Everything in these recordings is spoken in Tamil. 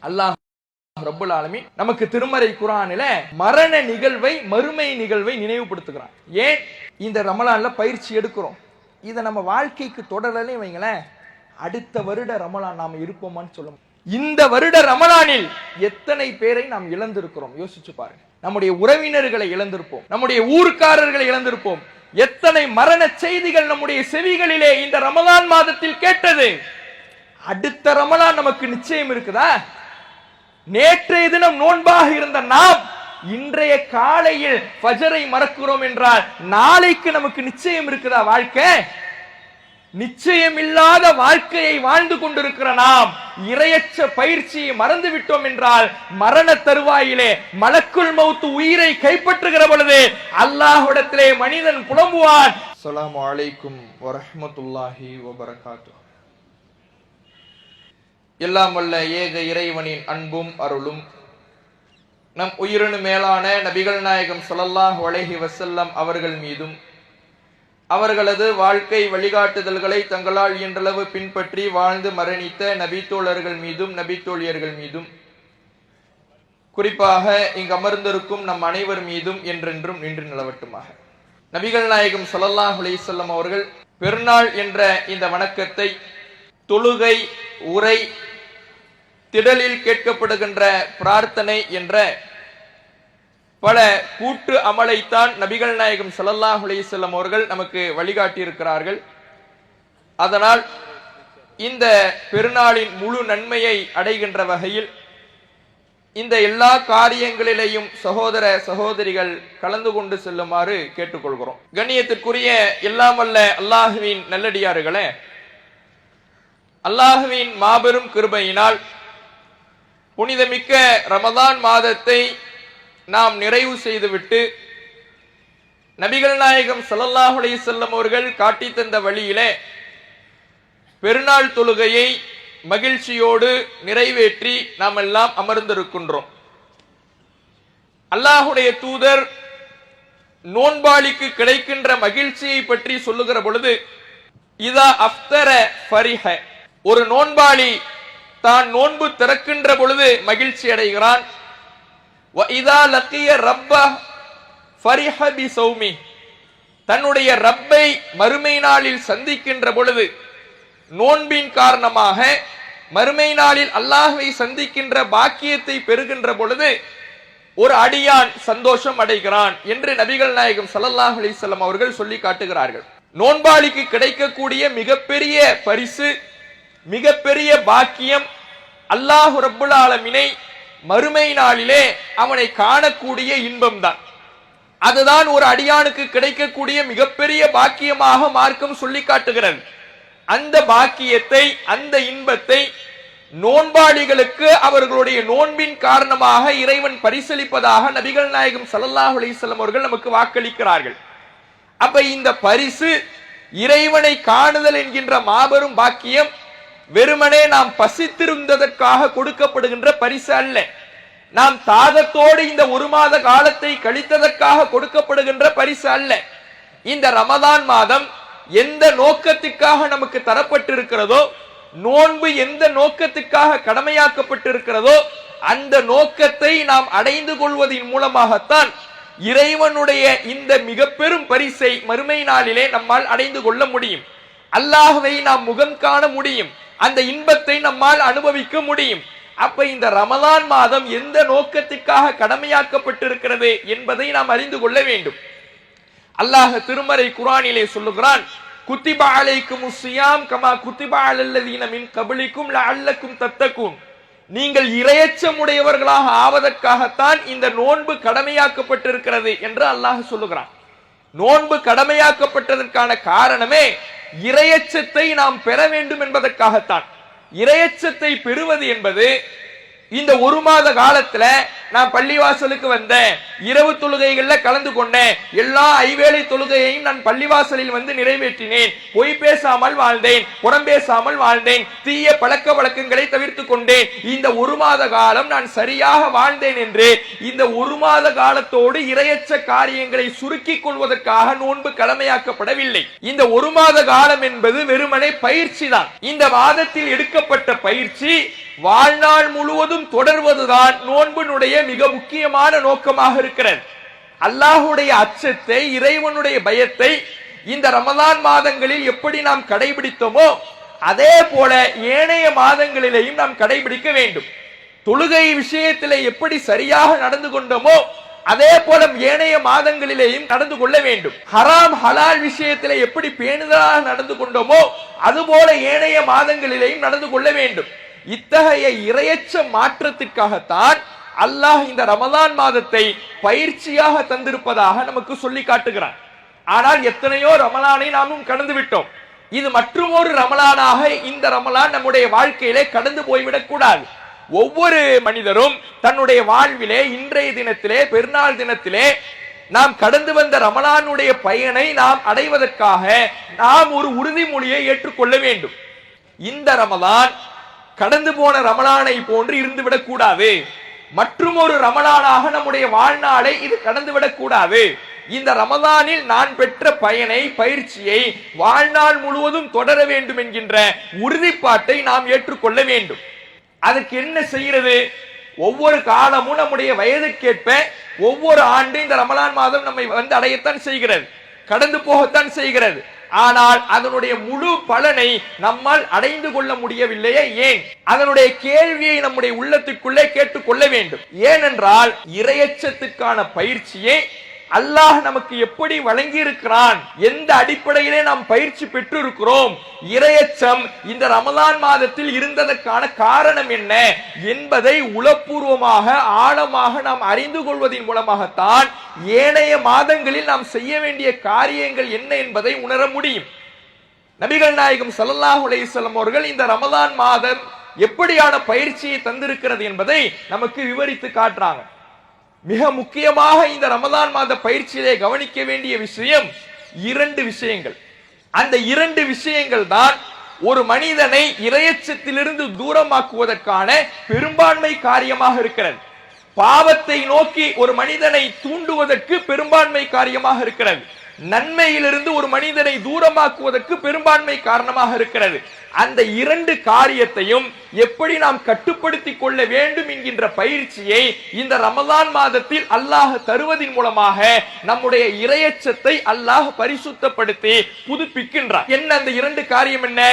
அல்லாஹ் ரப்பல் ஆலமீன் நமக்கு திருமறை குர்ஆனில மரண நிகழ்வை, மறுமை நிகழ்வை நினைவுபடுத்துகிறான். ஏன் இந்த ரமலான்ல பயிற்சி எடுக்கிறோம்? இதை நம்ம வாழ்க்கைக்கு தொடரலே வைங்களேன், அடுத்த வருட ரமலான் நாம இருப்போமான்னு சொல்ல. இந்த வருட ரமலானில் எத்தனை பேரை நாம் இழந்திருக்கிறோம் யோசிச்சு பாருங்க. நம்முடைய உறவினர்களை இழந்திருப்போம், நம்முடைய ஊர்க்காரர்களை இழந்திருப்போம். எத்தனை மரண செய்திகள் நம்முடைய செவிகளிலே இந்த ரமலான் மாதத்தில் கேட்டது. அடுத்த ரமலான் நமக்கு நிச்சயம் இருக்குதா? நேற்றைய தினம் நோன்பாக இருந்த நாம் இன்றைய காலையில் ஃபஜரை மறக்கிறோம் என்றால் நாளைக்கு நமக்கு நிச்சயம் இருக்குதா? வாழ்க்கை நிச்சயம் இல்லாத வாழ்க்கையை வாழ்ந்து கொண்டிருக்கிற நாம் இரையற்ற பயிற்சியை மறந்து விட்டோம் என்றால் மரண தருவாயிலே மலக்குல் மௌத் உயிரை கைப்பற்றுகிற பொழுது அல்லாஹ்விடத்திலே மனிதன் புலம்புவான். அஸ்ஸலாமு அலைக்கும் வரஹ்மத்துல்லாஹி வபரகாத்துஹு. எல்லாம் வல்ல ஏக இறைவனின் அன்பும் அருளும் நம் உயிரினு மேலான நபிகள் நாயகம் ஸல்லல்லாஹு அலைஹி வஸல்லம் அவர்கள் மீதும் அவர்களது வாழ்க்கை வழிகாட்டுதல்களை தங்களால் இயன்றளவு பின்பற்றி வாழ்ந்து மரணித்த நபித்தோழர்கள் மீதும் நபித்தோழியர்கள் மீதும் குறிப்பாக இங்கு அமர்ந்திருக்கும் நம் அனைவர் மீதும் என்றென்றும் நின்று நிலவட்டுமாக. நபிகள் நாயகம் ஸல்லல்லாஹு அலைஹி வஸல்லம் அவர்கள் பெருநாள் என்ற இந்த வணக்கத்தை தொழுகை, உரை, திடலில் கேட்கப்படுகின்ற பிரார்த்தனை என்ற பல கூட்டு அமலைத்தான் நபிகள் நாயகம் ஸல்லல்லாஹு அலைஹி வஸல்லம் அவர்கள் நமக்கு வழிகாட்டி இருக்கிறார்கள். அதனால் இந்த பெருநாளின் முழு நன்மையை அடைகின்ற வகையில் இந்த எல்லா காரியங்களிலேயும் சகோதர சகோதரிகள் கலந்து கொண்டு செல்லுமாறு கேட்டுக்கொள்கிறோம். கண்ணியத்திற்குரிய எல்லாம் வல்ல அல்லாஹுவின் நல்லடியார்களே, அல்லாஹுவின் மாபெரும் கிருபையினால் புனிதமிக்க ரமதான் மாதத்தை நாம் நிறைவு செய்துவிட்டு நபிகள் நாயகம் ஸல்லல்லாஹு அலைஹி வஸல்லம் அவர்கள் காட்டி தந்த வழியிலே பெருநாள் தொழுகையை மகிழ்ச்சியோடு நிறைவேற்றி நாம் எல்லாம் அமர்ந்திருக்கின்றோம். அல்லாஹுடைய தூதர் நோன்பாளிக்கு கிடைக்கின்ற மகிழ்ச்சியை பற்றி சொல்லுகிற பொழுது இதா அஃப்தர ஃபரிஹ, ஒரு நோன்பாளி தான் நோன்பு திறக்கின்ற பொழுது மகிழ்ச்சி அடைகிறான். தன்னுடைய ரப்பை மறுமை நாளில் சந்திக்கின்ற பொழுது, நோன்பின் காரணமாக மறுமை நாளில் அல்லாஹ்வை சந்திக்கின்ற பாக்கியத்தை பெறுகின்ற பொழுது ஒரு அடியான் சந்தோஷம் அடைகிறான் என்று நபிகள் நாயகம் ஸல்லல்லாஹு அலைஹி வஸல்லம் அவர்கள் சொல்லி காட்டுகிறார்கள். நோன்பாளிக்கு கிடைக்கக்கூடிய மிகப்பெரிய பரிசு, மிகப்பெரிய பாக்கியம் அல்லாஹ் ரப்புல் ஆலமீனை மறுமை நாளிலே அவனை காணக்கூடிய இன்பம் தான். அதுதான் ஒரு அடியானுக்கு கிடைக்கக்கூடிய மிகப்பெரிய பாக்கியமாக மார்க்கம் சொல்லி காட்டுகிறது. அந்த பாக்கியத்தை, அந்த இன்பத்தை நோன்பாளிகளுக்கு அவர்களுடைய நோன்பின் காரணமாக இறைவன் பரிசளிப்பதாக நபிகள் நாயகம் ஸல்லல்லாஹு அலைஹி வஸல்லம் அவர்கள் நமக்கு வாக்களிக்கிறார்கள். அப்ப இந்த பரிசு, இறைவனை காணுதல் என்கின்ற மாபெரும் பாக்கியம் வெறுமனே நாம் பசித்திருந்ததற்காக கொடுக்கப்படுகின்ற பரிசு அல்ல. நாம் தாகத்தோடு இந்த ஒரு மாத காலத்தை கழித்ததற்காக கொடுக்கப்படுகின்ற பரிசு அல்ல. இந்த ரமதான் மாதம் எந்த நோக்கத்திற்காக நமக்கு தரப்பட்டிருக்கிறதோ, நோன்பு எந்த நோக்கத்திற்காக கடமையாக்கப்பட்டிருக்கிறதோ அந்த நோக்கத்தை நாம் அடைந்து கொள்வதன் மூலமாகத்தான் இறைவனுடைய இந்த மிக பெரும் பரிசை மறுமை நாளிலே நம்மால் அடைந்து கொள்ள முடியும். அல்லாஹ்வை நாம் முகம் காண முடியும், அந்த இன்பத்தை நம்மால் அனுபவிக்க முடியும். அப்ப இந்த ரமலான் மாதம் எந்த நோக்கத்திற்காக கடமையாக்கப்பட்டிருக்கிறது என்பதை நாம் அறிந்து கொள்ள வேண்டும். அல்லாஹ் திருமறை குர்ஆனிலே சொல்லுகிறான், குத்திப அலைக்குமுஸ் ஸியாம் கமா குத்திப அலல்லதீன மின் கப்லிக்கும் லஅல்லக்கும் தத்தகூன். நீங்கள் இறையச்சமுடையவர்களாக ஆவதற்காகத்தான் இந்த நோன்பு கடமையாக்கப்பட்டிருக்கிறது என்று அல்லாஹ் சொல்லுகிறான். நோன்பு கடமையாக்கப்பட்டதற்கான காரணமே இறையச்சத்தை நாம் பெற வேண்டும் என்பதற்காகத்தான். இறையச்சத்தை பெறுவது என்பது இந்த ஒரு மாத காலத்துல நான் பள்ளிவாசலுக்கு வந்தேன், இரவு தொழுகைகள்ல கலந்து கொண்டேன், எல்லா ஐவேளை தொழுகையையும் நான் பள்ளிவாசலில் வந்து நிறைவேற்றினேன், பொய் பேசாமல் வாழ்ந்தேன், புறம் பேசாமல் வாழ்ந்தேன், தீய பழக்க வழக்கங்களை தவிர்த்து கொண்டேன், இந்த ஒரு மாத காலம் நான் சரியாக வாழ்ந்தேன் என்று இந்த ஒரு மாத காலத்தோடு இரையச்ச காரியங்களை சுருக்கிக் கொள்வதற்காக நோன்பு கடமையாக்கப்படவில்லை. இந்த ஒரு மாத காலம் என்பது வெறுமனே பயிற்சி தான். இந்த மாதத்தில் எடுக்கப்பட்ட பயிற்சி வாழ்நாள் முழுவதும் தொடர்வதுதான் நோன்பினுடைய மிக முக்கியமான நோக்கமாக இருக்கிறது. அல்லாஹுடைய அச்சத்தை, இறைவனுடைய பயத்தை இந்த ரமலான் மாதங்களில் எப்படி நாம் கடைபிடித்தோமோ அதே போல ஏனைய மாதங்களிலேயும் நாம் கடைபிடிக்க வேண்டும். தொழுகை விஷயத்திலே எப்படி சரியாக நடந்து கொண்டோமோ அதே போல ஏனைய மாதங்களிலேயும் நடந்து கொள்ள வேண்டும். ஹராம் ஹலால் விஷயத்திலே எப்படி பேணுதலாக நடந்து கொண்டோமோ அதுபோல ஏனைய மாதங்களிலேயும் நடந்து கொள்ள வேண்டும். இத்தகைய இரையச்ச மாற்றத்திற்காகத்தான் அல்லாஹ் இந்த ரமலான் மாதத்தை பயிற்சியாக தந்திருப்பதாக நமக்கு சொல்லி காட்டுகிறான். ஆனால் எத்தனையோ ரமலானை நாமும் கடந்து விட்டோம். இது மற்றும் ஒரு ரமலானாக இந்த ரமலான் நம்முடைய வாழ்க்கையிலே கடந்து போய்விடக் கூடாது. ஒவ்வொரு மனிதரும் தன்னுடைய வாழ்விலே இன்றைய தினத்திலே, பெருநாள் தினத்திலே நாம் கடந்து வந்த ரமலானுடைய பயனை நாம் அடைவதற்காக நாம் ஒரு உறுதிமொழியை ஏற்றுக்கொள்ள வேண்டும். இந்த ரமலான் கடந்து போன ரமலானை போன்று இருந்துவிடக் கூடாது. மற்றும் ஒரு ரமலானாக நம்முடைய வாழ்நாளை இது கடந்துவிடக் கூடாது. இந்த ரமலானில் நான் பெற்ற பயனை, பயிற்சியை வாழ்நாள் முழுவதும் தொடர வேண்டும் என்கின்ற உறுதிப்பாட்டை நாம் ஏற்றுக்கொள்ள வேண்டும். அதுக்கு என்ன செய்கிறது? ஒவ்வொரு காலமும் நம்முடைய வயதுக்கேற்ப ஒவ்வொரு ஆண்டு இந்த ரமலான் மாதம் நம்மை வந்து அடையத்தான் செய்கிறது, கடந்து போகத்தான் செய்கிறது. ஆனால் அதனுடைய முழு பலனை நம்மால் அடைந்து கொள்ள முடியவில்லையே, ஏன்? அதனுடைய கேள்வியை நம்முடைய உள்ளத்துக்குள்ளே கேட்டுக்கொள்ள வேண்டும். ஏனென்றால் இரையச்சத்துக்கான பயிற்சியை அல்லாஹ் நமக்கு எப்படி வழங்கி இருக்கிறான், எந்த அடிப்படையிலே நாம் பயிற்சி பெற்று இருக்கிறோம், இரையச்சம் இந்த ரமலான் மாதத்தில் இருந்ததற்கான காரணம் என்ன என்பதை உளப்பூர்வமாக ஆழமாக நாம் அறிந்து கொள்வதன் மூலமாகத்தான் ஏனைய மாதங்களில் நாம் செய்ய வேண்டிய காரியங்கள் என்ன என்பதை உணர முடியும். நபிகள் நாயகம் ஸல்லல்லாஹு அலைஹி வஸல்லம் அவர்கள் இந்த ரமலான் மாதம் எப்படியான பயிற்சியை தந்திருக்கிறது என்பதை நமக்கு விவரித்து காட்டுறாங்க. மிக முக்கியமாக இந்த ரமலான் மாத பயிற்சியிலே கவனிக்க வேண்டிய விஷயம் இரண்டு விஷயங்கள். அந்த இரண்டு விஷயங்கள் தான் ஒரு மனிதனை இரையச்சத்திலிருந்து தூரமாக்குவதற்கான பெரும்பான்மை காரியமாக இருக்கிறது. பாவத்தை நோக்கி ஒரு மனிதனை தூண்டுவதற்கு பெரும்பான்மை காரியமாக இருக்கிறது. நன்மையிலிருந்து ஒரு மனிதனை தூரமாக்குவதற்கு பெரும்பான்மை காரணமாக இருக்கிறது. அந்த இரண்டு காரியத்தையும் எப்படி நாம் கட்டுப்படுத்திக் கொள்ள வேண்டும் என்கின்ற பயிற்சியை இந்த ரமலான் மாதத்தில் அல்லாஹ் தருவதன் மூலமாக நம்முடைய இரையச்சத்தை அல்லாஹ் பரிசுத்தப்படுத்தி புதுப்பிக்கின்றார். என்ன அந்த இரண்டு காரியம்? என்ன?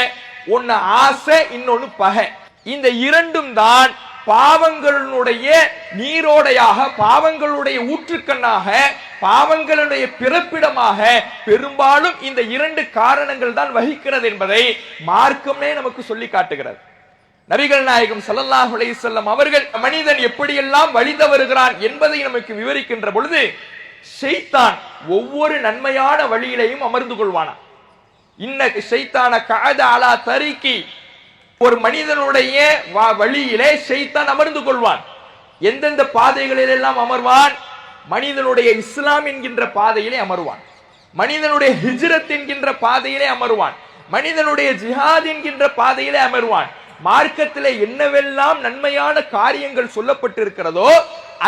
ஒன்னு ஆசை, இன்னொன்னு பகை. இந்த இரண்டும் தான் பாவங்களுடைய நீரோடையாக, பாவங்களுடைய ஊற்றுக்கண்ணாக, பாவங்களுடைய பிறப்பிடமாக பெரும்பாலும் இந்த இரண்டு காரணங்கள் தான் வகிக்கிறது என்பதை மார்க்கமே நமக்கு சொல்லி காட்டுகிறது. நபிகள் நாயகம் ஸல்லல்லாஹு அலைஹி வஸல்லம் அவர்கள் மனிதன் எப்படியெல்லாம் வழி தவறுகிறான் என்பதை நமக்கு விவரிக்கின்ற பொழுது, ஷைத்தான் ஒவ்வொரு நன்மையான வழியிலையும் அமர்ந்து கொள்வானா. இன்னக ஷைத்தான கஅத அலா தரீகி, ஒரு மனிதனுடைய வழியிலே ஷைத்தான் அமர்ந்து கொள்வான். எந்தெந்த பாதைகளில் எல்லாம் அமர்வான்? மனிதனுடைய இஸ்லாம் என்கின்ற பாதையிலே அமர்வான், மனிதனுடைய ஹிஜ்ரத் என்கின்ற பாதையிலே அமர்வான், மனிதனுடைய ஜிஹாத் என்கின்ற பாதையிலே அமர்வான். மார்க்கத்திலே என்னவெல்லாம் நன்மையான காரியங்கள் சொல்லப்பட்டிருக்கிறதோ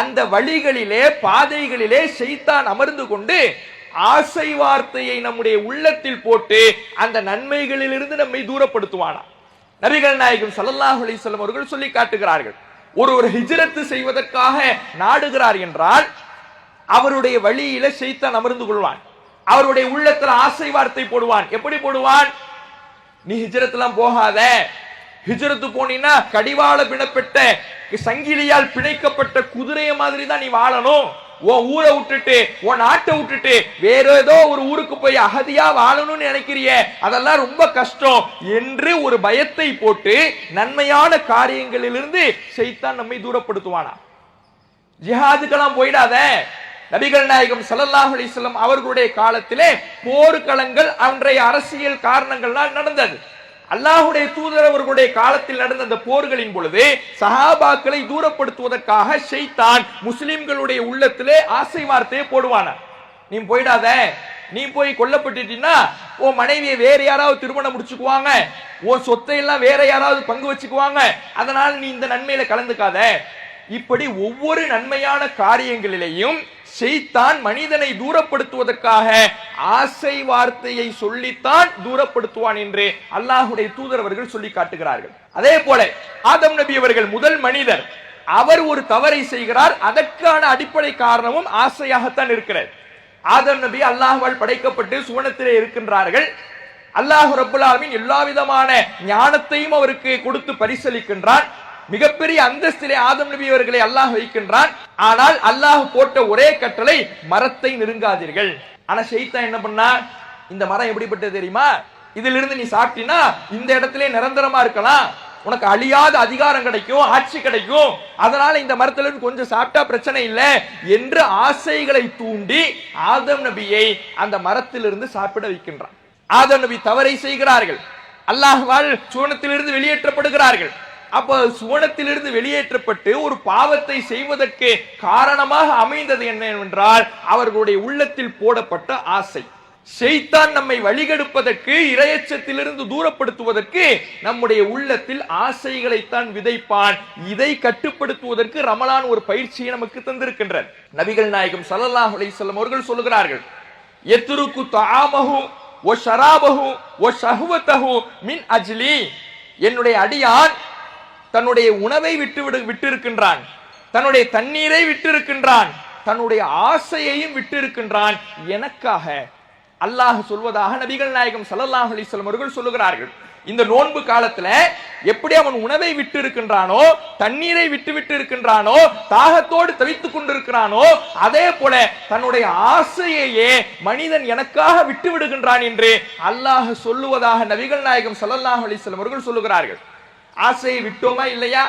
அந்த வழிகளிலே, பாதைகளிலே ஷைத்தான் அமர்ந்து கொண்டு ஆசை வார்த்தையை நம்முடைய உள்ளத்தில் போட்டு அந்த நன்மைகளிலிருந்து நம்மை தூரப்படுத்துவானா. நபிகள் நாயகம் ஸல்லல்லாஹு அலைஹி வஸல்லம் அவர்கள் சொல்லி காட்டுகிறார்கள், ஒரு ஹிஜ்ரத் செய்வதற்காக நாடுகிறார் என்றால் அவருடைய வழியில ஷைத்தான் அமர்ந்து கொள்வான். அவருடைய உள்ளத்துல ஆசை வார்த்தை போடுவான். எப்படி போடுவான்? நீ ஹிஜ்ரத் எல்லாம் போகாத, ஹிஜ்ரத்து போனீன்னா கடிவாள பிணப்பட்ட, சங்கிலியால் பிணைக்கப்பட்ட குதிரைய மாதிரி தான் நீ வாழணும். உன் ஊரை விட்டுட்டு, உன் நாட்டை விட்டுட்டு வேற ஏதோ ஒரு ஊருக்கு போய் அகதியா வாழணும்னு நினைக்கிறிய, அதெல்லாம் ரொம்ப கஷ்டம் என்று ஒரு பயத்தை போட்டு நன்மையான காரியங்களிலிருந்து ஷைத்தான் நம்மை தூரப்படுத்துவானா. ஜிஹாதுக்கெல்லாம் போயிடாத. நபிகள் நாயகம் ஸல்லல்லாஹு அலைஹி வஸல்லம் அவர்களுடைய காலத்திலே போர்க்களங்கள், அன்றைய அரசியல் காரணங்களால் நடந்தது. அல்லாஹ்வுடைய தூதர் அவர்களுடைய காலத்தில் நடந்த அந்த போர்களின் பொழுது சஹாபாக்களை தூரப்படுத்துவதற்காக ஷைத்தான் முஸ்லிம்களுடைய உள்ளத்திலே ஆசை வார்த்தையை போடுவான. நீ போயிடாத, நீ போய் கொல்லப்பட்டுட்டீன்னா உன் மனைவியை வேற யாராவது திருமணம் முடிச்சுக்குவாங்க, உன் சொத்தை எல்லாம் வேற யாராவது பங்கு வச்சுக்குவாங்க, அதனால நீ இந்த நன்மையில கலந்துக்காத. இப்படி ஒவ்வொரு நன்மையான காரியங்களிலேயும் ஷைத்தான் மனிதனை தூரப்படுத்துவதற்காக ஆசை வார்த்தையை சொல்லித்தான் தூரப்படுத்துவான் என்று அல்லாஹ்வுடைய தூதர் அவர்கள் சொல்லி காட்டுகிறார்கள். அதே போல ஆதம் நபி அவர்கள் முதல் மனிதர், அவர் ஒரு தவறை செய்கிறார், அதற்கான அடிப்படை காரணமும் ஆசையாகத்தான் இருக்கிறது. ஆதம் நபி அல்லாஹ்வால் படைக்கப்பட்டு சுவனத்திலே இருக்கின்றார்கள். அல்லாஹ் ரப்பல் ஆலமீன் எல்லா விதமான ஞானத்தையும் அவருக்கு கொடுத்து பரிசளிக்கின்றான். மிகப்பெரிய அந்தஸ்திலே ஆதம் நபி அவர்களை அல்லாஹ் வைக்கின்றான். ஆனால் அல்லாஹ் போட்ட ஒரே கட்டளை மரத்தை நெருங்காதீர்கள். ஆனா ஷைத்தான் என்ன பண்ணா, இந்த மரம் எப்படிப்பட்டது தெரியுமா, இதிலிருந்து நீ சாப்பிட்டினா இந்த இடத்திலே நிரந்தரமா இருக்கலாம், உனக்கு அழியாத அதிகாரம் கிடைக்கும், ஆட்சி கிடைக்கும், அதனால இந்த மரத்துல கொஞ்சம் சாப்பிட்டா பிரச்சனை இல்லை என்று ஆசைகளை தூண்டி ஆதம் நபியை அந்த மரத்திலிருந்து சாப்பிட வைக்கின்றான். ஆதம் நபி தவறை செய்கிறார்கள், அல்லாஹ்வால் சுவனத்திலிருந்து வெளியேற்றப்படுகிறார்கள். அப்ப சுவனத்திலிருந்து வெளியேற்றப்பட்டு ஒரு பாவத்தை செய்வதற்கு காரணமாக அமைந்தது என்னவென்றால் அவர்களுடைய உள்ளத்தில் போடப்பட்ட ஆசை. ஷைத்தான் நம்மை வழிகெடுப்பதற்கு, இறையச்சத்திலிருந்து தூரப்படுத்துவதற்கு நம்முடைய உள்ளத்தில் ஆசைகளைத்தான் விதைப்பான். இதை கட்டுப்படுத்துவதற்கு ரமலான் ஒரு பயிற்சியை நமக்கு தந்திருக்கின்றார். நபிகள் நாயகம் ஸல்லல்லாஹு அலைஹி வஸல்லம் அவர்கள் சொல்லுகிறார்கள், யத்ருக்கு தஆமஹு வ ஷராபஹு வ ஷஹ்வதஹு மின் அஜ்லி. என்னுடைய அடியான் தன்னுடைய உணவை விட்டு இருக்கின்றான், தன்னுடைய தண்ணீரை விட்டு இருக்கின்றான், தன்னுடைய ஆசையையும் விட்டு இருக்கின்றான் எனக்காக. அல்லாஹ் சொல்வதாக நபிகள் நாயகம் ஸல்லல்லாஹு அலைஹி வஸல்லம் அவர்கள் சொல்லுகிறார்கள். இந்த நோன்பு காலத்துல எப்படி அவன் உணவை விட்டு இருக்கின்றானோ, தண்ணீரை விட்டு இருக்கின்றானோ, தாகத்தோடு தவித்துக் கொண்டிருக்கிறானோ, அதே போல தன்னுடைய ஆசையையே மனிதன் எனக்காக விட்டு விடுகின்றான் என்று அல்லாஹ் சொல்லுவதாக நபிகள் நாயகம் ஸல்லல்லாஹு அலைஹி வஸல்லம் அவர்கள் சொல்லுகிறார்கள். ஆசையை விட்டோமா இல்லையா?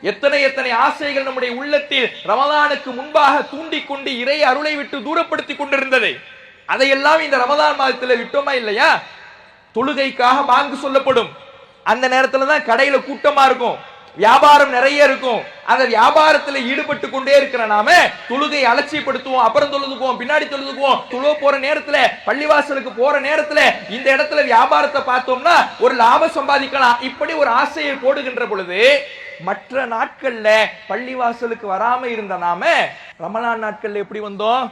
எத்தனை எத்தனை ஆசைகள் நம்முடைய உள்ளத்தில் ரமலானுக்கு முன்பாக தூண்டிக்கொண்டு இறை அருளை விட்டு தூரப்படுத்தி கொண்டிருந்தது. அதையெல்லாம் இந்த ரமலான் மாதத்தில் விட்டோமா இல்லையா? தொழுகைக்காக பாங்கு சொல்லப்படும், அந்த நேரத்துல தான் கடையில கூட்டமா இருக்கும், வியாபாரம் நிறைய இருக்கும். அந்த வியாபாரத்தில் ஈடுபட்டு கொண்டே இருக்கிற நாம தொழுகை அலட்சியப்படுத்துவோம், அப்புறம் தொழுதுக்குவோம், பின்னாடி தொழுதுக்குவோம். தொழுவ போற நேரத்துல, பள்ளிவாசலுக்கு போற நேரத்துல இந்த இடத்துல வியாபாரத்தை பார்த்தோம்னா ஒரு லாபம் சம்பாதிக்கலாம், இப்படி ஒரு ஆசையை போடுகின்ற பொழுது மற்ற நாட்கள்ல பள்ளிவாசலுக்கு வராம இருந்த நாம ரமலான் நாட்கள்ல எப்படி வந்தோம்?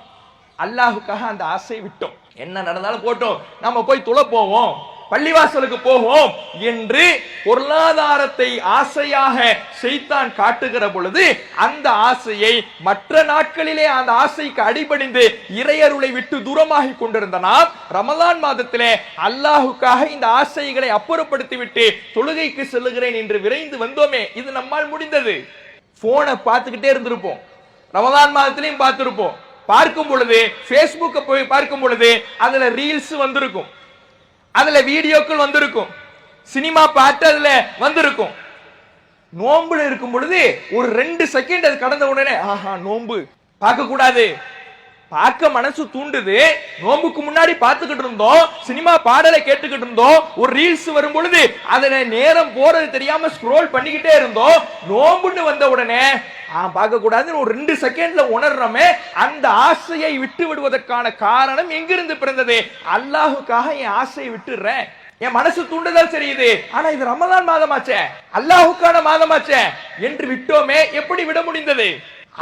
அல்லாஹுக்காக அந்த ஆசை விட்டோம். என்ன நடந்தாலும் போட்டோம், நம்ம போய் தொழ போவோம், பள்ளிவாசலுக்கு போவோம் என்று பொருளாதாரத்தை ஆசையாக ஷைத்தான் காட்டுகிற பொழுது அந்த ஆசையை மற்ற நாட்களிலே அந்த ஆசைக்கு அடிபணிந்து இறையருளை விட்டு தூரமாகி கொண்டிருந்த நாம் ரமலான் மாதத்திலே அல்லாஹுக்காக இந்த ஆசைகளை அப்புறப்படுத்தி விட்டு தொழுகைக்கு செல்லுகிறேன் என்று விரைந்து வந்தோமே, இது நம்மால் முடிந்தது. போனை பார்த்துக்கிட்டே இருந்திருப்போம், ரமலான் மாதத்திலையும் பார்த்திருப்போம். பார்க்கும் பொழுது பேஸ்புக்கை போய் பார்க்கும் பொழுது அதுல ரீல்ஸ் வந்திருக்கும், அதுல வீடியோக்கள் வந்திருக்கும், சினிமா பாட்டு அதுல வந்திருக்கும். நோம்புல இருக்கும் பொழுது ஒரு 2 செகண்ட் அது கடந்த உடனே ஆஹா நோம்பு பார்க்க கூடாது, பார்க்க மனசு தூண்டுது. நோம்புக்கு முன்னாடி பார்த்துக்கிட்டு இருந்தோம், சினிமா பாடலை கேட்டுக்கிட்டு இருந்தோம், ஒரு ரீல்ஸ் வரும் பொழுது அதுல நேரம் போறது தெரியாம ஸ்க்ரோல் பண்ணிக்கிட்டே இருந்தோம். நோம்புன்னு வந்த உடனே பார்க்க கூடாதுன்னு ஒரு 2 செகண்ட்ல உணர்றோமே, அந்த ஆசையை விட்டு விடுவதற்கான காரணம் எங்கிருந்து பிறந்தது? அல்லாஹுக்காக என் ஆசையை விட்டுறேன், என் மனசு தூண்டுதல் தெரியுது, ஆனா இது ரமலான் மாதமாச்சே, அல்லாஹுக்கான மாதமாச்சே என்று விட்டோமே. எப்படி விட முடிந்தது?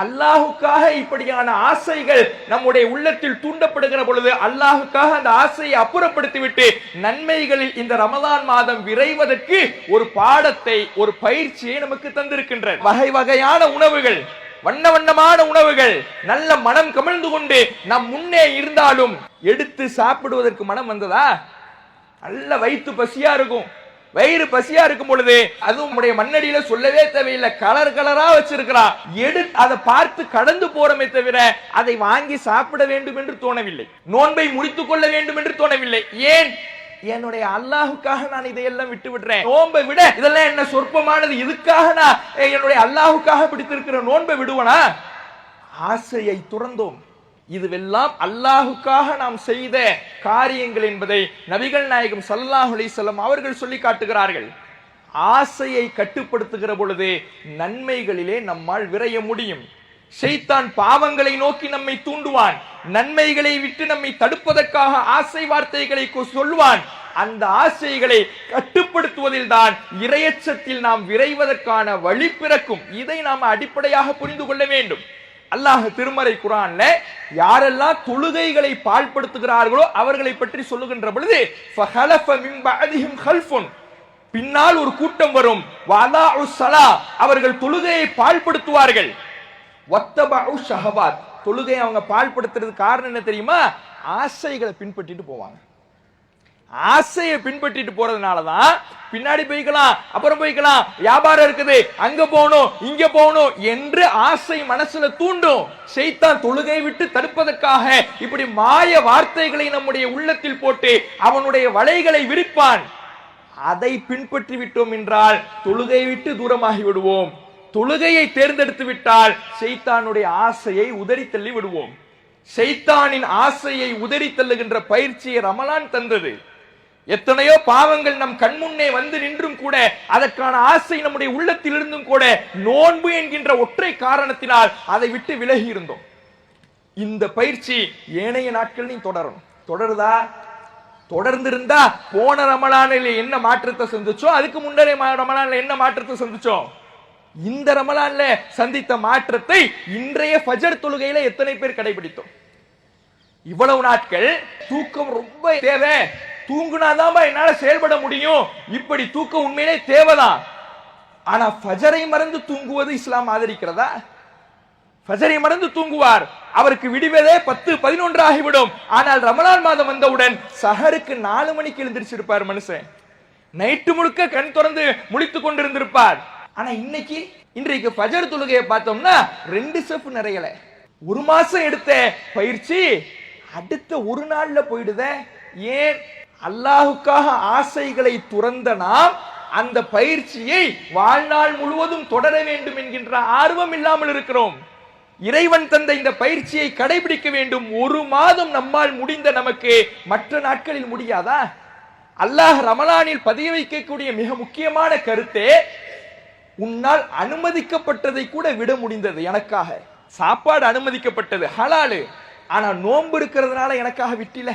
அல்லாஹுக்காக இப்படியான ஆசைகள் நம்முடைய உள்ளத்தில் தூண்டப்படுகிற பொழுது அல்லாஹுக்காக அந்த ஆசையை அப்புறப்படுத்திவிட்டு நன்மைகளில் இந்த ரமலான் மாதம் விரைவதற்கு ஒரு பாடத்தை, ஒரு பயிற்சியை நமக்கு தந்திருக்கின்ற வகை வகையான உணவுகள், வண்ண வண்ணமான உணவுகள் நல்ல மனம் கமழ்ந்து கொண்டு நம் முன்னே இருந்தாலும் எடுத்து சாப்பிடுவதற்கு மனம் வந்ததா? நல்ல வயிற்று பசியா இருக்கும். வயிறு பசியா இருக்கும் பொழுது அதுவும் நம்முடைய மண்ணடியில சொல்லவே தேவையில்லை, கலர் கலரா வச்சிருக்கிறான், எடுத்து அதை பார்த்து கடந்து போறமே தவிர அதை வாங்கி சாப்பிட வேண்டும் என்று தோணவில்லை, நோன்பை முடித்துக் கொள்ள வேண்டும் என்று தோணவில்லை. ஏன்? என்னுடைய அல்லாஹுக்காக நான் இதையெல்லாம் விட்டு விடுறேன். நோன்பை விட இதெல்லாம் என்ன சொற்பமானது, இதுக்காக நான் என்னுடைய அல்லாஹுக்காக பிடித்திருக்கிற நோன்பை விடுவனா? ஆசையை துறந்தோம், இதுவெல்லாம் அல்லாஹுக்காக நாம் செய்த காரியங்கள் என்பதை நபிகள் நாயகம் ஸல்லல்லாஹு அலைஹி வஸல்லம் அவர்கள் சொல்லி காட்டுகிறார்கள். ஆசையை கட்டுப்படுத்துகிற பொழுது நன்மைகளிலே நம்மால் விரைய முடியும். ஷைத்தான் பாவங்களை நோக்கி நம்மை தூண்டுவான், நன்மைகளை விட்டு நம்மை தடுப்பதற்காக ஆசை வார்த்தைகளை சொல்வான். அந்த ஆசைகளை கட்டுப்படுத்துவதில் தான் இறையச்சத்தில் நாம் விரைவதற்கான வழி பிறக்கும். இதை நாம் அடிப்படையாக புரிந்து கொள்ள வேண்டும். அல்லாஹ் திருமறை குர்ஆன்ல யாரெல்லாம் தொழுகைகளை பாழ்படுத்துகிறார்களோ அவர்களை பற்றி சொல்லுகின்ற பொழுது ஃபஹலஃப மின் பஅதிஹிம் கல்ஃபுன், பின்னால் ஒரு கூட்டம் வரும், வஅதாஉ ஸலா, அவர்கள் தொழுகையை பாழ்படுத்துவார்கள், வத்தபஉ ஷஹவாத், தொழுகையை அவங்க பாழ்படுத்துறதுக்கு காரணம் என்ன தெரியுமா? ஆசைகளை பின்பற்றிட்டு போவாங்க. ஆசையை பின்பற்றிட்டு போறதுனாலதான் பின்னாடி போய்க்கலாம், அப்புறம் போய்க்கலாம், வியாபாரம் இருக்குது, அங்க போகணும் இங்க போகணும் என்று ஆசை மனசுல தூண்டும். ஷைத்தான் தொழுகை விட்டு தடுப்பதற்காக இப்படி மாய வார்த்தைகளை நம்முடைய உள்ளத்தில் போட்டு அவனுடைய வலைகளை விரிப்பான். அதை பின்பற்றி விட்டோம் என்றால் தொழுகை விட்டு தூரமாகி விடுவோம். தொழுகையை தேர்ந்தெடுத்து விட்டால் ஷைத்தானுடைய ஆசையை உதறி தள்ளி விடுவோம். ஷைத்தானின் ஆசையை உதறி தள்ளுகின்ற பயிற்சியை ரமலான் தந்தது. எத்தனையோ பாவங்கள் நம் கண்முன்னே வந்து நின்றும் கூட அதற்கான ஆசை நம்முடைய உள்ளத்தில் இருந்தும் கூட நோன்பு என்கின்ற ஒற்றை காரணத்தினால் அதை விட்டு விலகி இருந்தோம். இந்த பயிற்சி ஏனைய நாட்களிலும் தொடரும். தொடருதா? தொடர்ந்திருந்தா போன ரமலானில் என்ன மாற்றத்தை சந்திச்சோ அதுக்கு முன்னரே ரமலான்ல என்ன மாற்றத்தை சந்திச்சோம்? இந்த ரமலான்ல சந்தித்த மாற்றத்தை இன்றைய ஃபஜர் தொழுகையில எத்தனை பேர் கடைபிடித்தோம்? இவ்வளவு நாட்கள் தூக்கம் ரொம்ப தேவை, தூங்குனாதான் என்னால செயல்பட முடியும், இப்படி தூக்கம் உண்மையிலே தேவைதான். ஆனா ஃபஜரை மறந்து தூங்குவது இஸ்லாம் ஆதரிக்கிறதா? ஃபஜரை மறந்து தூங்குவார், அவருக்கு விடுவதே 10-11 ஆகிவிடும். ஆனால் ரமலான் மாதம் வந்தவுடன் சஹருக்கு 4 மணிக்கு எழுந்திருச்சிருப்பார் மனுஷன். நைட்டு முழுக்க கண் திறந்து முழித்துக் கொண்டிருந்திருப்பார். ஆனா இன்றைக்கு ஃபஜர் தொழுகையை பார்த்தோம்னா 2 செஃப் நிறையல. ஒரு மாசம் எடுத்த பயிற்சி அடுத்த ஒரு நாள்ல போயிடுதே. ஏன்? அல்லாஹுக்காக ஆசைகளை துறந்த நாம் அந்த பயிற்சியை வாழ்நாள் முழுவதும் தொடர வேண்டும் என்கின்ற ஆர்வம் இல்லாமல் இருக்கிறோம். இறைவன் தந்த இந்த பயிற்சியை கடைபிடிக்க வேண்டும். ஒரு மாதம் நம்மால் முடிந்த நமக்கு மற்ற நாட்களில் முடியாதா? அல்லாஹ் ரமலானில் பதிய வைக்கக்கூடிய மிக முக்கியமான கருத்தே உன்னால் அனுமதிக்கப்பட்டதை கூட விட முடிந்தது. எனக்காக சாப்பாடு அனுமதிக்கப்பட்டது, ஹலாலு, ஆனா நோன்பு இருக்கிறதுனால எனக்காக விட்டில.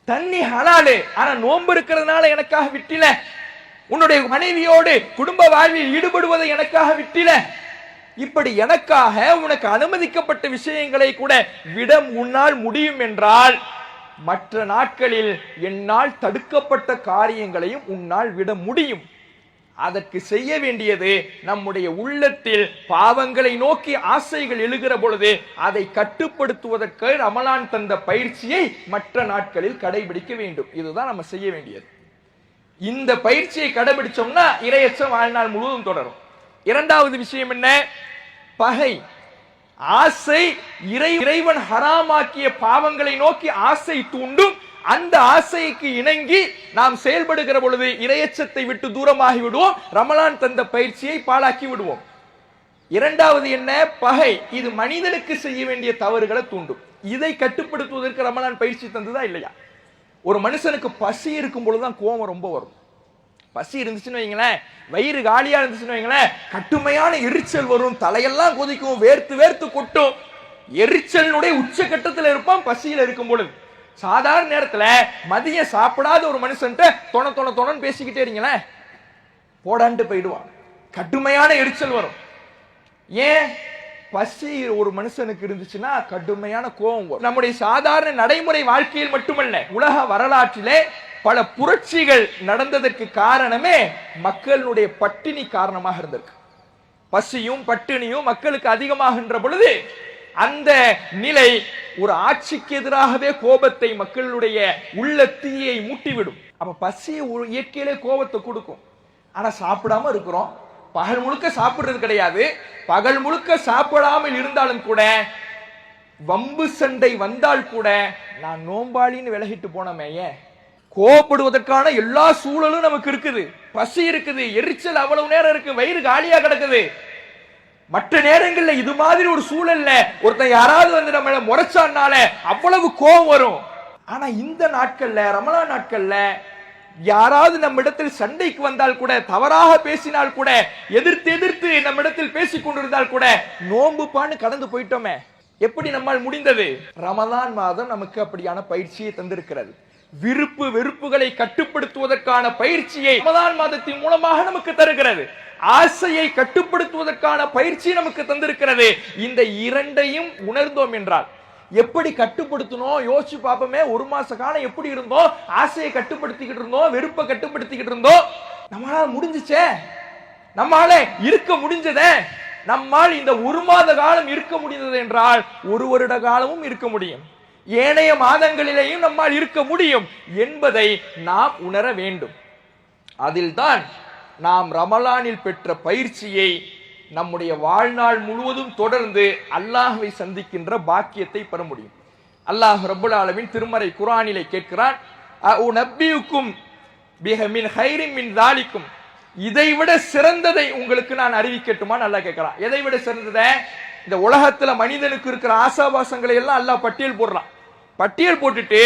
தண்ணி ஹலாலு, ஆனா நோன்பு இருக்கிறதுனால எனக்காக விட்டில. உன்னுடைய மனைவியோடு குடும்ப வாழ்வில் ஈடுபடுவதை எனக்காக விட்டில. இப்படி எனக்காக உனக்கு அனுமதிக்கப்பட்ட விஷயங்களை கூட விட உன்னால் முடியும் என்றால் மற்ற நாட்களில் என்னால் தடுக்கப்பட்ட காரியங்களையும் உன்னால் விட முடியும். அதற்கு செய்ய வேண்டியது நம்முடைய உள்ளத்தில் பாவங்களை நோக்கி ஆசைகள் எழுகிற பொழுது அதை கட்டுப்படுத்துவதற்கு ரமலான் தந்த பயிற்சியை மற்ற நாட்களில் கடைபிடிக்க வேண்டும். இதுதான் நம்ம செய்ய வேண்டியது. இந்த பயிற்சியை கடைபிடிச்சோம்னா இறையச்சம் வாழ்நாள் முழுவதும் தொடரும். இரண்டாவது விஷயம் என்ன? பகை, ஆசை. இறைவன் ஹராமாக்கிய பாவங்களை நோக்கி ஆசை தூண்டும். அந்த ஆசைக்கு இணங்கி நாம் செயல்படுகிற பொழுது இறையச்சத்தை விட்டு தூரமாகி விடுவோம், ரமலான் தந்த பயிற்சியை பாழாக்கி விடுவோம். இரண்டாவது என்ன? பகை. இது மனிதனுக்கு செய்ய வேண்டிய தவறுகளை தூண்டும். இதை கட்டுப்படுத்துவதற்கு ரமலான் பயிற்சி தந்ததா இல்லையா? ஒரு மனுஷனுக்கு பசி இருக்கும் பொழுதுதான் கோபம் ரொம்ப வரும். பசி இருந்துச்சுன்னு வைங்களேன், வயிறு காலியா இருந்துச்சுன்னு வைங்களேன், கட்டுமையான எரிச்சல் வரும், தலையெல்லாம் கொதிக்கும், வேர்த்து வேர்த்து கொட்டும். எரிச்சலுடைய உச்சகட்டத்தில் இருப்பான் பசியில இருக்கும் பொழுது. சாதாரண நேரத்துல மதியம் சாப்பிடாத ஒரு மனுஷன்ட்ட தொண பேசிக்கிட்டே இருங்களேன், போடான்ட்டு போயிடுவான். கடுமையான எரிச்சல் வரும். ஏன்? பசி ஒரு மனுஷனுக்கு இருந்துச்சுன்னா கடுமையான கோபம் வரும். நம்முடைய சாதாரண நடைமுறை வாழ்க்கையில் மட்டுமல்ல, உலக வரலாற்றிலே பல புரட்சிகள் நடந்ததற்கு காரணமே மக்களுடைய பட்டினி காரணமாக இருந்திருக்கு. பசியும் பட்டினியும் மக்களுக்கு அதிகமாகின்ற பொழுது அந்த நிலை ஒரு ஆட்சிக்கு எதிராகவே கோபத்தை, மக்களுடைய உள்ள தீயை மூட்டிவிடும். அப்ப பசி இயற்கையிலே கோபத்தை கொடுக்கும். ஆனா சாப்பிடாம இருக்கிறோம், பகல் முழுக்க சாப்பிடுறது கிடையாது. பகல் முழுக்க சாப்பிடாமல் இருந்தாலும் கூட வம்பு சண்டை வந்தால் கூட நான் நோம்பாளின்னு விலகிட்டு போனமே. ஏன்? கோபப்படுவதற்கான எல்லா சூழலும் நமக்கு இருக்குது. பசி இருக்குது, எரிச்சல் அவ்வளவு நேரம் இருக்கு, வயிறு காலியா கிடக்குது. மற்ற நேரங்கள்ல இது மாதிரி ஒரு சூழல்ல ஒருத்தன் யாராவது வந்து நம்மள முறைச்சானால அவ்வளவு கோபம் வரும். ஆனா இந்த நாட்கள்ல, ரமலான் நாட்கள்ல யாராவது நம்ம இடத்தில் சண்டைக்கு வந்தால் கூட, தவறாக பேசினால் கூட, எதிர்த்து நம்ம இடத்தில் பேசிக் கொண்டிருந்தால் கூட நோன்பு பான்னு கடந்து போயிட்டோமே. எப்படி நம்மால் முடிந்தது? ரமலான் மாதம் நமக்கு அப்படியான பயிற்சியை தந்திருக்கிறது. விருப்பு வெறுப்புகளை கட்டுப்படுத்துவதற்கான பயிற்சியை ரமலான் மாதத்தின் மூலமாக நமக்கு தருகிறது. ஆசையை கட்டுப்படுத்துவதற்கான பயிற்சி நமக்கு தந்திருக்கிறது. இந்த இரண்டையும் உணர்ந்தோம் என்றால் எப்படி கட்டுப்படுத்தணும் யோசிச்சு பார்ப்போமே. ஒரு மாச காலம் எப்படி இருந்தோம்? ஆசையை கட்டுப்படுத்திக்கிட்டு இருந்தோம், வெறுப்பை கட்டுப்படுத்திக்கிட்டு இருந்தோம். நம்மளால முடிஞ்சுச்சே, நம்மால இருக்க முடிஞ்சதே. நம்மால் இந்த ஒரு மாத காலம் இருக்க முடிந்தது என்றால் ஒரு வருட காலமும் இருக்க முடியும், ஏனைய மாதங்களிலேயும் நம்மால் இருக்க முடியும் என்பதை நாம் உணர வேண்டும். அதில்தான் நாம் ரமலானில் பெற்ற பயிற்சியை நம்முடைய வாழ்நாள் முழுவதும் தொடர்ந்து அல்லாஹ்வை சந்திக்கின்ற பாக்கியத்தை பெற முடியும். அல்லாஹ் ரப்பல் ஆலமீன் திருமறை குர்ஆனிலே கேட்கிறான், அஉநப்பியுக்கும் பிஹ மின் கைரின் மின் தாலிக்கும், இதைவிட சிறந்ததை உங்களுக்கு நான் அறிவிக்கட்டுமா? நல்லா கேட்கிறான். எதை விட சிறந்ததை? இந்த உலகத்துல மனிதனுக்கு இருக்கிற ஆசாபாசங்களை எல்லாம் அல்லாஹ் பட்டியல் போடுறான். பட்டியல் போட்டுட்டு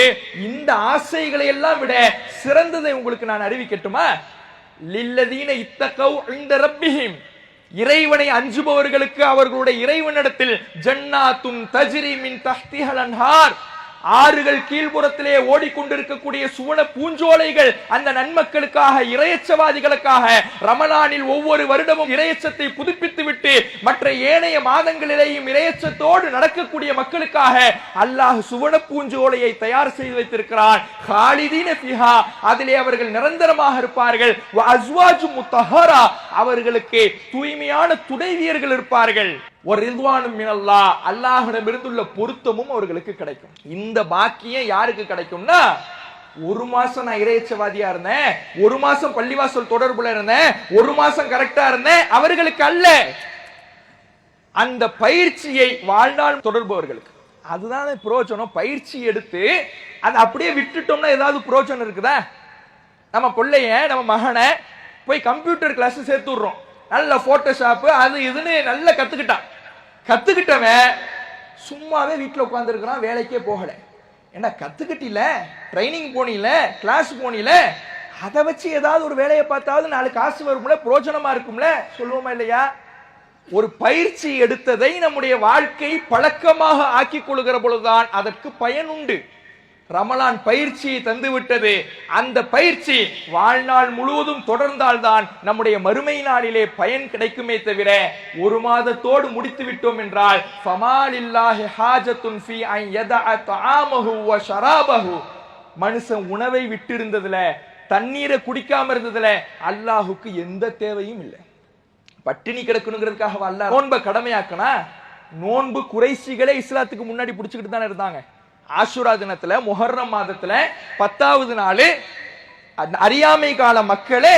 இந்த ஆசைகளை எல்லாம் விட சிறந்ததை உங்களுக்கு நான் அறிவிக்கட்டுமா? லில்லதீன இத்தகவ் இன்த ரப்பிஹிம், இறைவனை அஞ்சுபவர்களுக்கு அவர்களுடைய இறைவனிடத்தில் ஜன்னாத்துன் தஜ்ரி மின் தஹ்திஹல் அன்ஹார், ஆறுகள் கீழ்புறத்திலே ஓடிக்கொண்டிருக்கக்கூடிய சுவன பூஞ்சோலைகள் அந்த நன்மக்களுக்காக, இறையச்சவாதிகளுக்காக ரமலானில் ஒவ்வொரு வருடமும் இறையச்சத்தை புதுப்பித்து விட்டு மற்ற ஏனைய மாதங்களிலேயும் இறையச்சத்தோடு நடக்கக்கூடிய மக்களுக்காக அல்லாஹ் சுவன பூஞ்சோலையை தயார் செய்து வைத்திருக்கிறான். காலிதீன ஃபிஹா, அதிலே அவர்கள் நிரந்தரமாக இருப்பார்கள். வ அஸ்வாஜு முத்தஹரா, அவர்களுக்கு தூய்மையான துணைவியர்கள் இருப்பார்கள். ஒரு ரிதுவானும் மினல்லாஹ், அல்லாஹ்விடமிருந்துள்ள பொருத்தமும் அவர்களுக்கு கிடைக்கும். இந்த பாக்கியம் யாருக்கு கிடைக்கும்னா, ஒரு மாசம் நான் இறையச்சவாதியா இருந்தேன், ஒரு மாசம் பள்ளிவாசல் தொடர்புல இருந்தேன், ஒரு மாசம் கரெக்டா இருந்தேன், அவர்களுக்கு அல்ல. அந்த பயிற்சியை வாழ்நாள் தொடர்பவர்களுக்கு அதுதான் பிரயோஜனம். பயிற்சி எடுத்து அதை அப்படியே விட்டுட்டோம்னா ஏதாவது பிரயோஜனம் இருக்குதா? நம்ம பிள்ளைய, நம்ம மகனை போய் கம்ப்யூட்டர் கிளாஸ் சேர்த்து விடுறோம். நல்ல போட்டோஷாப் அது இதுன்னு நல்லா கத்துக்கிட்டவன் சும்மாவே வீட்டில் உட்கார்ந்து இருக்கிறான், வேலைக்கே போகல. ஏன்னா கத்துக்கிட்டில, ட்ரைனிங் போனில, கிளாஸ் போனில, அதை வச்சு ஏதாவது ஒரு வேலையை பார்த்தாவது நாலு காசு வரும்ல, பிரயோஜனமா இருக்கும்ல, சொல்லுவோமா இல்லையா? ஒரு பயிற்சி எடுத்ததை நம்முடைய வாழ்க்கை பழக்கமாக ஆக்கிக் கொள்கிற பொழுதுதான் அதற்கு பயன் உண்டு. ரமலான் பயிற்சியை தந்துவிட்டது. அந்த பயிற்சி வாழ்நாள் முழுவதும் தொடர்ந்தால்தான் நம்முடைய மறுமை நாளிலே பயன் கிடைக்குமே தவிர ஒரு மாதத்தோடு முடித்து விட்டோம் என்றால் ஃபமாலில்லாஹி ஹாஜத்துன் ஃபீ அன் யதஅ தஆமஹு வ ஷராபஹு, மனுஷன் உணவை விட்டு இருந்ததுல, தண்ணீரை குடிக்காம இருந்ததுல அல்லாஹுக்கு எந்த தேவையும் இல்லை. பட்டினி கிடக்கணுங்கிறதுக்காக அல்லாஹ் நோன்பை கடமையாக்கனா? நோன்பு குறைசிகளே இஸ்லாத்துக்கு முன்னாடி பிடிச்சுக்கிட்டு தானே இருந்தாங்க. ஆஷுரா தினத்துல, முஹர்ரம் மாதத்துல 10வது நாள் அறியாமை கால மக்களே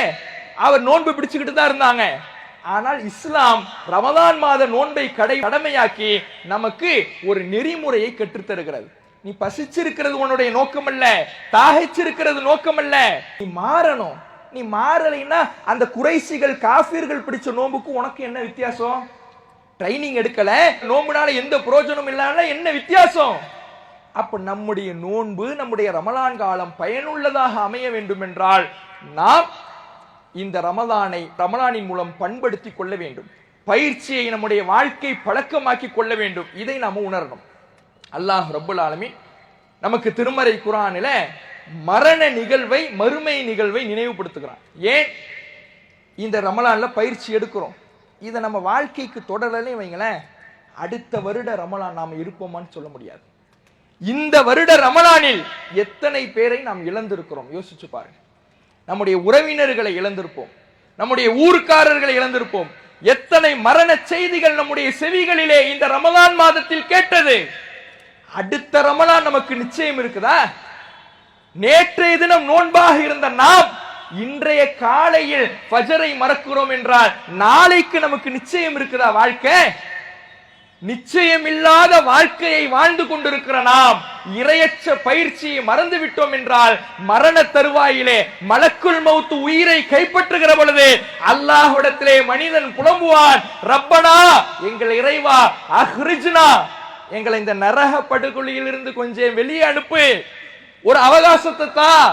அவர் நோன்பு பிடிச்சுக்கிட்டு தான் இருந்தாங்க. ஆனால் இஸ்லாம் ரமலான் மாத நோன்பை கடமையாக்கி நமக்கு ஒரு நெறிமுறையை கற்றுத்தருகிறது. நீ பசிச்சிருக்கிறது உன்னுடைய நோக்கம் அல்ல, தாகிச்சிருக்கிறது நோக்கம் அல்ல, நீ மாறணும். நீ மாறலைன்னா அந்த குறைசிகள் காஃபிர்கள் பிடிச்ச நோன்புக்கு உனக்கு என்ன வித்தியாசம்? ட்ரைனிங் எடுக்கல, நோன்புனால எந்த பிரயோஜனம் இல்லாம என்ன வித்தியாசம்? அப்ப நம்முடைய நோன்பு, நம்முடைய ரமலான் காலம் பயனுள்ளதாக அமைய வேண்டும் என்றால் நாம் இந்த ரமலானின் மூலம் பண்படுத்திக் கொள்ள வேண்டும். பயிற்சியை நம்முடைய வாழ்க்கை பழக்கமாக்கி கொள்ள வேண்டும். இதை நாம உணரணும். அல்லாஹ் ரப்பல் ஆலமீன் நமக்கு திருமறை குர்ஆனில மரண நிகழ்வை, மறுமை நிகழ்வை நினைவுபடுத்துகிறான். ஏன் இந்த ரமலான்ல பயிற்சி எடுக்கிறோம்? இதை நம்ம வாழ்க்கைக்கு தொடரலே வைங்களேன், அடுத்த வருட ரமலான் நாம இருப்போமான்னு சொல்ல முடியாது. இந்த வருட ரமலானில் எத்தனை பேரை நாம் இழந்திருக்கிறோம் யோசிச்சு பாருங்க. நம்முடைய உறவினர்களை இழந்திருப்போம், நம்முடைய ஊர்க்காரர்களை இழந்திருப்போம். எத்தனை மரண செய்திகள் நம்முடைய செவிகளிலே இந்த ரமலான் மாதத்தில் கேட்டது. அடுத்த ரமலான் நமக்கு நிச்சயம் இருக்குதா? நேற்றைய தினம் நோன்பாக இருந்த நாம் இன்றைய காலையில் ஃபஜரை மறக்கிறோம் என்றால் நாளைக்கு நமக்கு நிச்சயம் இருக்குதா வாழ்க்கை? நிச்சயமில்லாத வாழ்க்கையை வாழ்ந்து கொண்டிருக்கிற நாம் இரையற்ற பயிற்சியை மறந்து விட்டோம் என்றால் மரண தருவாயிலே மலக்குல் மௌத் உயிரை கைப்பற்றுகிற பொழுது அல்லாஹ்விடத்திலே மனிதன் புலம்புவான், ரப்பனா எங்கள் இறைவா, அஹ்ரிஜ்னா எங்களை இந்த நரக படுகொலியில் இருந்து கொஞ்சம் வெளியே அனுப்பு, ஒரு அவகாசத்தை தான்.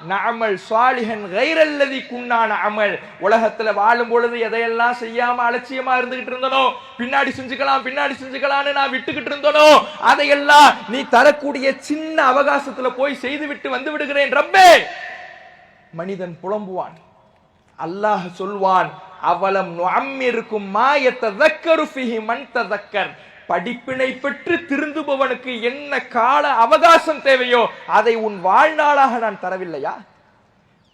நஅமல் சாலிஹன் கைரல்லதி குன்னான அமல், உலகத்துல வாழும் பொழுது எதையெல்லாம் செய்யாம அலட்சியமா இருந்துகிட்டு இருந்தனோ, பின்னாடி செஞ்சுக்கலாம்னு நான் விட்டுக்கிட்டு இருந்தனோ, அதையெல்லாம் நீ தரக்கூடிய சின்ன அவகாசத்துல போய் செய்து விட்டு வந்து விடுகிறேன் ரப்பே. மனிதன் புலம்புவான். அல்லாஹ் சொல்வான், அவலம் நுஅம்மிருக்கும் மா யததக்கரு ஃபீஹி மன் ததக்கர், படிப்பினை பெற்று திருந்துபவனுக்கு என்ன கால அவகாசம் தேவையோ அதை உன் வாழ்நாளாக நான் தரவில்லையா?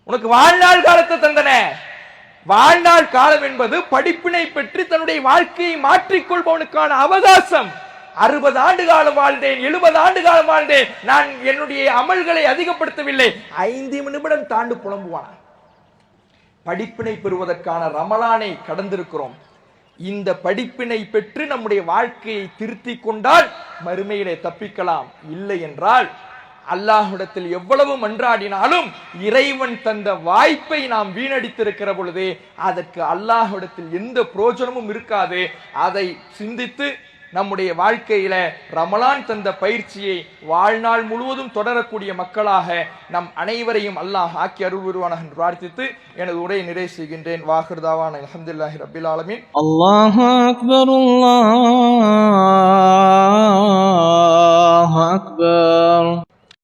உனக்கு வாழ்நாள் காலத்தை தந்தனே. வாழ்நாள் காலம் என்பது படிப்பினை பெற்று தன்னுடைய வாழ்க்கையை மாற்றிக்கொள்பவனுக்கான அவகாசம். 60 ஆண்டு காலம் வாழ்ந்தேன், 70 ஆண்டு காலம் வாழ்ந்தேன், நான் என்னுடைய அமல்களை அதிகப்படுத்தவில்லை, 5 நிமிடம் தாண்டு புலம்புவான். படிப்பினை பெறுவதற்கான ரமலானை கடந்திருக்கிறோம். இந்த படிப்பினை பெற்று நம்முடைய வாழ்க்கையை திருத்திக் கொண்டால் மறுமையிலே தப்பிக்கலாம். இல்லை என்றால் அல்லாஹ்விடத்தில் எவ்வளவு மன்றாடினாலும் இறைவன் தந்த வாய்ப்பை நாம் வீணடித்திருக்கிற பொழுது அதற்கு அல்லாஹ்விடத்தில் எந்த பிரயோஜனமும் இருக்காது. அதை சிந்தித்து நம்முடைய வாழ்க்கையில ரமலான் தந்த பயிற்சியை வாழ்நாள் முழுவதும் தொடரக்கூடிய மக்களாக நம் அனைவரையும் அல்லாஹ் ஆக்கி அருள் புரிவானாக என்று பிரார்த்தித்து எனது உரையை நிறைவு செய்கின்றேன். வாஹிர் தாவானா அல்ஹம்துலில்லாஹி ரப்பில் ஆலமீன். அல்லாஹு அக்பர், அல்லாஹு அக்பர்.